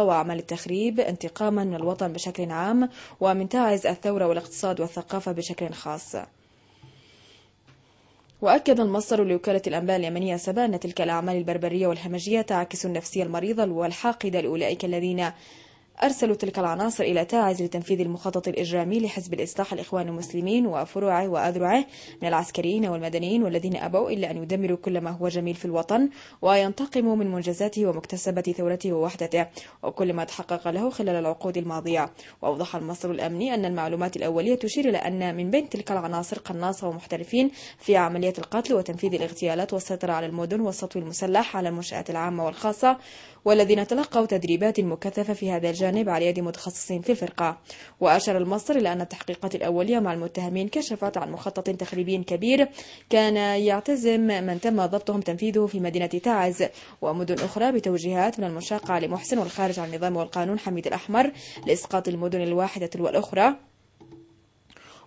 وأعمال التخريب انتقاما من الوطن بشكل عام ومن تعز الثورة والاقتصاد والثقافة بشكل خاص. وأكد المصدر لوكالة الأنباء اليمنية سبا أن تلك الأعمال البربرية والهمجية تعكس النفسية المريضة والحاقدة لأولئك الذين أرسلوا تلك العناصر إلى تعز لتنفيذ المخطط الإجرامي لحزب الإصلاح الإخوان المسلمين وفروعه وأذرعه من العسكريين والمدنيين، والذين أبوا إلا أن يدمروا كل ما هو جميل في الوطن وينتقموا من منجزاته ومكتسبة ثورته ووحدته وكل ما تحقق له خلال العقود الماضية. وأوضح المصدر الأمني أن المعلومات الأولية تشير إلى أن من بين تلك العناصر قناصة ومحترفين في عمليات القتل وتنفيذ الاغتيالات والسيطرة على المدن والسطو المسلح على المنشآت العامة والخاصة، والذين تلقوا تدريبات مكثفة في هذا الجانب على يد متخصصين في الفرقة. وأشار المصدر إلى أن التحقيقات الأولية مع المتهمين كشفت عن مخطط تخريبي كبير كان يعتزم من تم ضبطهم تنفيذه في مدينة تعز ومدن أخرى بتوجيهات من المنشاق علي محسن والخارج عن النظام والقانون حميد الأحمر لإسقاط المدن الواحدة والأخرى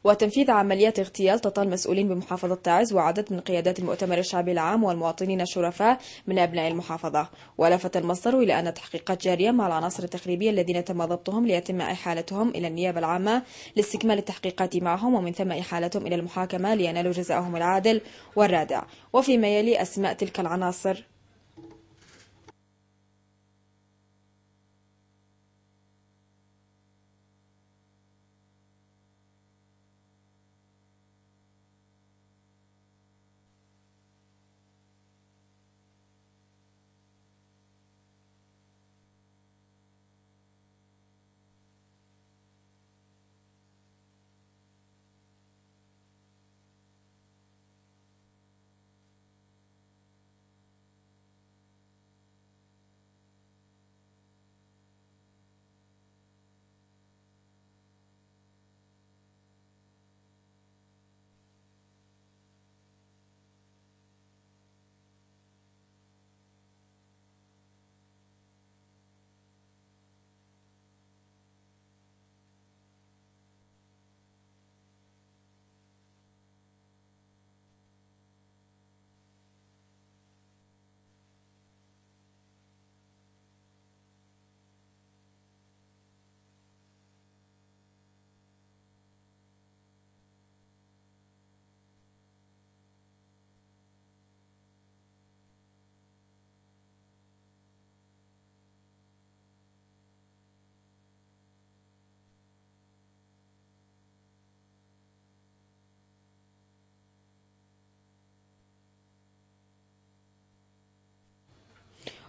وتنفيذ عمليات اغتيال تطال مسؤولين بمحافظة تعز وعدد من قيادات المؤتمر الشعبي العام والمواطنين الشرفاء من أبناء المحافظة. ولفت المصدر إلى أن التحقيقات جارية مع العناصر التخريبية الذين تم ضبطهم ليتم إحالتهم إلى النيابة العامة لاستكمال التحقيقات معهم ومن ثم إحالتهم إلى المحاكمة لينالوا جزاءهم العادل والرادع. وفيما يلي أسماء تلك العناصر: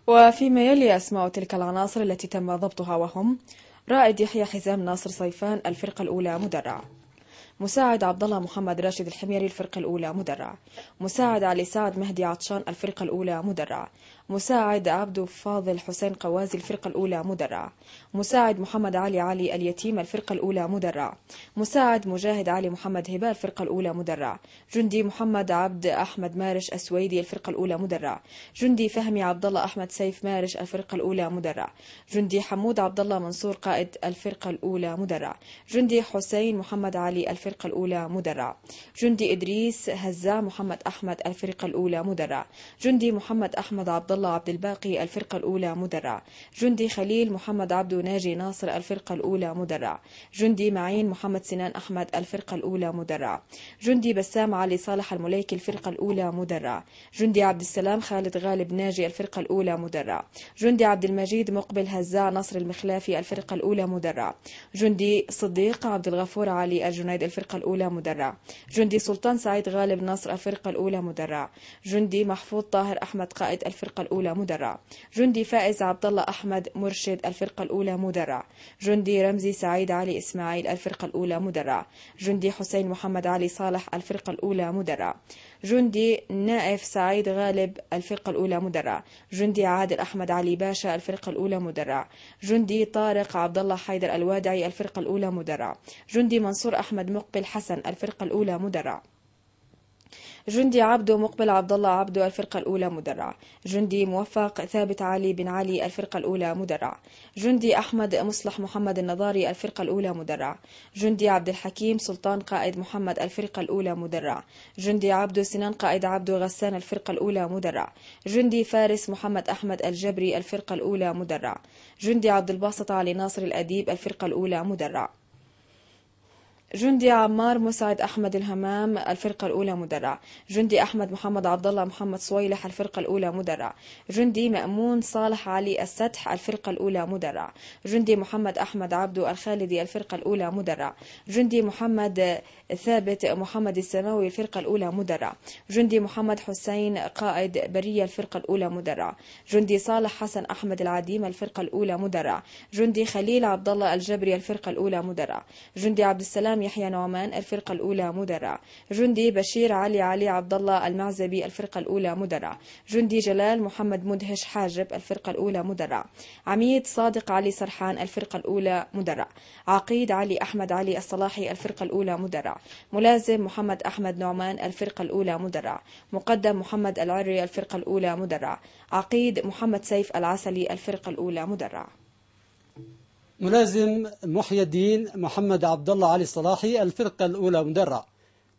وفيما يلي أسماء تلك العناصر التي تم ضبطها وهم: رائد يحيى حزام ناصر صيفان الفرقة الأولى مدرع، مساعد عبد الله محمد راشد الحميري الفرقة الأولى مدرع، مساعد علي سعد مهدي عطشان الفرقة الأولى مدرع، مساعد عبد فاضل حسين قوازي الفرقة الأولى مدرع، مساعد محمد علي اليتيم الفرقة الأولى مدرع، مساعد مجاهد علي محمد هبة الفرقة الأولى مدرع، جندي محمد عبد أحمد مارش السويدي الفرقة الأولى مدرع، جندي فهمي عبد الله أحمد سيف مارش الفرقة الأولى مدرع، جندي حمود عبد الله منصور قائد الفرقة الأولى مدرع، جندي حسين محمد علي الفرقة الأولى مدرع، جندي إدريس هزاع محمد أحمد الفرقة الأولى مدرع، جندي محمد أحمد عبد الله عبد الباقي الفرقة الأولى مدرع، جندي خليل محمد عبد ناجي ناصر الفرقة الأولى مدرع، جندي معين محمد سنان أحمد الفرقة الأولى مدرع، جندي بسام علي صالح المليكي الفرقة الأولى مدرع، جندي عبد السلام خالد غالب ناجي الفرقة الأولى مدرع، جندي عبد المجيد مقبل هزاع نصر المخلافي الفرقة الأولى مدرع، جندي صديق عبد الغفور علي الجنيد الفرقة الأولى مدرع، جندي سلطان سعيد غالب ناصر الفرقة الأولى مدرع، جندي محفوظ طاهر أحمد قائد الفرقة الأولى مدرع، جندي فائز عبد الله أحمد مرشد الفرقة الأولى مدرع، جندي رمزي سعيد علي إسماعيل الفرقة الأولى مدرع، جندي حسين محمد علي صالح الفرقة الأولى مدرع، جندي نائف سعيد غالب الفرقة الأولى مدرع، جندي عادل أحمد علي باشا الفرقة الأولى مدرع، جندي طارق عبد الله حيدر الوادعي الفرقة الأولى مدرع، جندي منصور أحمد مقبل حسن الفرقة الأولى مدرع، جندي عبدو مقبل عبد الله عبدو الفرقة الأولى مدرع. جندي موفق ثابت علي بن علي الفرقة الأولى مدرع. جندي أحمد مصلح محمد النضاري الفرقة الأولى مدرع. جندي عبد الحكيم سلطان قائد محمد الفرقة الأولى مدرع. جندي عبدو سنان قائد عبدو غسان الفرقة الأولى مدرع. جندي فارس محمد أحمد الجبري الفرقة الأولى مدرع. جندي عبد الباسط علي ناصر الأديب الفرقة الأولى مدرع. جندي عمار مسعد أحمد الهمام الفرقة الأولى مدرع. جندي أحمد محمد عبد الله محمد صويلح الفرقة الأولى مدرع. جندي مأمون صالح علي السدح الفرقة الأولى مدرع. جندي محمد أحمد عبدو الخالدي الفرقة الأولى مدرع. جندي محمد ثابت محمد السماوي الفرقة الأولى مدرع. جندي محمد حسين قائد برية الفرقة الأولى مدرع. جندي صالح حسن أحمد العديم الفرقة الأولى مدرع. جندي خليل عبد الله الجبري الفرقة الأولى مدرع. جندي عبد السلام يحيى نعمان الفرقة الأولى مدرع. جندي بشير علي عبد الله المعزبي الفرقة الأولى مدرع. جندي جلال محمد مدهش حاجب الفرقة الأولى مدرع. عميد صادق علي سرحان الفرقة الأولى مدرع. عقيد علي أحمد علي الصلاحي الفرقة الأولى مدرع. ملازم محمد أحمد نعمان الفرقة الأولى مدرع. مقدم محمد العري الفرقة الأولى مدرع. عقيد محمد سيف العسلي الفرقة الأولى مدرع. ملازم محي الدين محمد عبد الله علي الصلاحي الفرقة الأولى مدرع.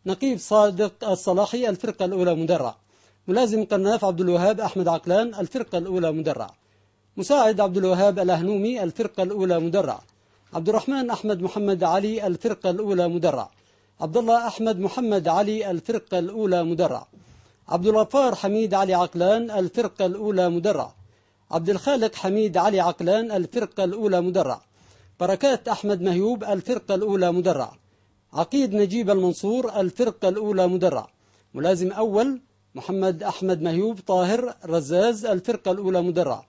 نقيب صادق الصلاحي الفرقة الأولى مدرع. ملازم قناف عبد الوهاب أحمد عقلان الفرقة الأولى مدرع. مساعد عبد الوهاب الأهنومي الفرقة الأولى مدرع. عبد الرحمن أحمد محمد علي الفرقة الأولى مدرع. عبد الله أحمد محمد علي الفرقة الأولى مدرع. عبد الغفار حميد علي عقلان الفرقة الأولى مدرع. عبد الخالق حميد علي عقلان الفرقة الأولى مدرع. بركات أحمد مهيوب الفرقة الأولى مدرع. عقيد نجيب المنصور الفرقة الأولى مدرع. ملازم أول محمد أحمد مهيوب طاهر رزاز الفرقة الأولى مدرع.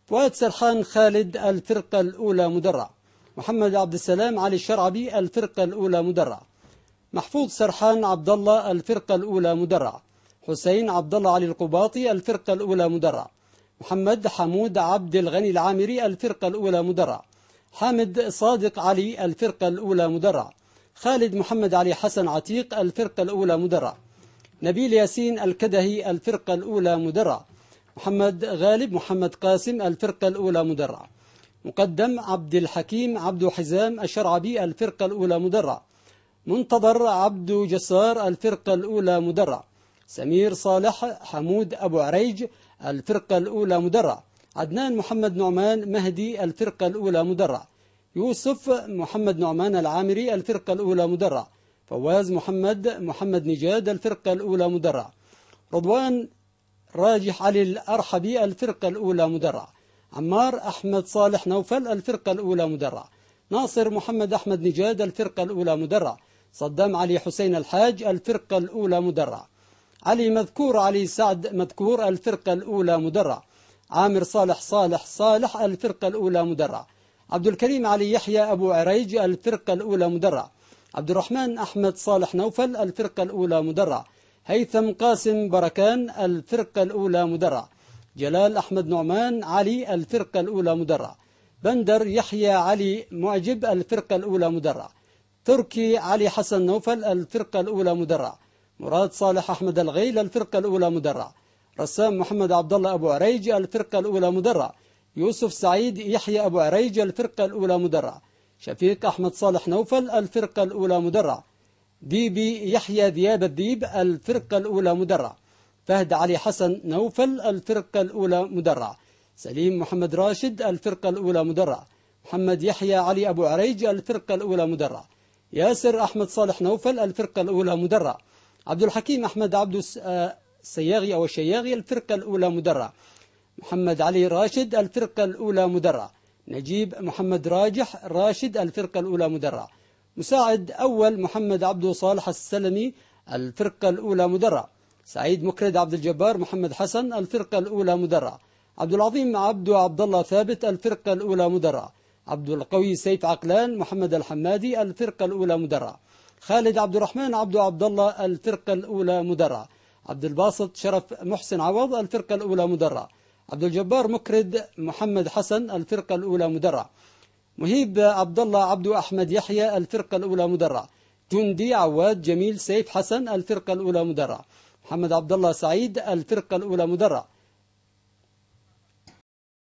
فؤاد سرحان خالد الفرقة الأولى مدرع. محمد عبد السلام علي الشرعبي الفرقة الأولى مدرع. محفوظ سرحان عبد الله الفرقة الأولى مدرع. حسين عبد الله علي القباطي الفرقة الأولى مدرع. محمد حمود عبد الغني العامري الفرقة الأولى مدرع. حامد صادق علي الفرقة الأولى مدرع. خالد محمد علي حسن عتيق الفرقة الأولى مدرع. نبيل ياسين الكدهي الفرقة الأولى مدرع. محمد غالب محمد قاسم الفرقة الأولى مدرع. مقدم عبد الحكيم عبد حزام الشرعبي الفرقة الأولى مدرع. منتظر عبد جسار الفرقة الأولى مدرع. سمير صالح حمود أبو عريج الفرقة الأولى مدرع. عدنان محمد نعمان مهدي الفرقة الأولى مدرع. يوسف محمد نعمان العامري الفرقة الأولى مدرع. فواز محمد نجاد الفرقة الأولى مدرع. رضوان راجح علي الأرحبي الفرقة الأولى مدرع. عمار أحمد صالح نوفل الفرقة الأولى مدرع. ناصر محمد أحمد نجاد الفرقة الأولى مدرع. صدام علي حسين الحاج الفرقة الأولى مدرع. علي مذكور علي سعد مذكور الفرقة الأولى مدرع. عامر صالح الفرقة الأولى مدرع. عبد الكريم علي يحيى أبو عريج الفرقة الأولى مدرع. عبد الرحمن أحمد صالح نوفل الفرقة الأولى مدرع. هيثم قاسم بركان الفرقة الأولى مدرع. جلال أحمد نعمان علي الفرقة الأولى مدرع. بندر يحيى علي معجب الفرقة الأولى مدرع. تركي علي حسن نوفل الفرقة الأولى مدرع. مراد صالح أحمد الغيل الفرقة الأولى مدرع. رسام محمد عبد الله أبو عريج الفرقة الأولى مدرع. يوسف سعيد يحيى أبو عريج الفرقة الأولى مدرع. شفيق أحمد صالح نوفل الفرقة الأولى مدرع. ديبي يحيى ذياب الذيب الفرقة الأولى مدرع. فهد علي حسن نوفل الفرقة الأولى مدرع. سليم محمد راشد الفرقة الأولى مدرع. محمد يحيى علي أبو عريج الفرقة الأولى مدرع. ياسر أحمد صالح نوفل الفرقة الأولى مدرع. عبد الحكيم أحمد عبد السياغي أو الشياغي الفرقة الأولى مدرع. محمد علي راشد الفرقة الأولى مدرع. نجيب محمد راجح راشد الفرقة الأولى مدرع. مساعد أول محمد عبد صالح السلمي الفرقة الأولى مدرع. سعيد مكرد عبد الجبار محمد حسن الفرقة الأولى مدرع. عبد العظيم عبد الله ثابت الفرقة الأولى مدرع. عبد القوي سيف عقلان محمد الحمادي الفرقة الأولى مدرع. خالد عبد الرحمن عبد الله الفرقة الأولى مدرع. عبد الباسط شرف محسن عوض الفرقة الأولى مدرع. عبد الجبار مكرد محمد حسن الفرقة الأولى مدرع. مهيب عبد الله عبد أحمد يحيى الفرقة الأولى مدرع. جندي عواد جميل سيف حسن الفرقة الأولى مدرع. محمد عبد الله سعيد الفرقة الأولى مدرع.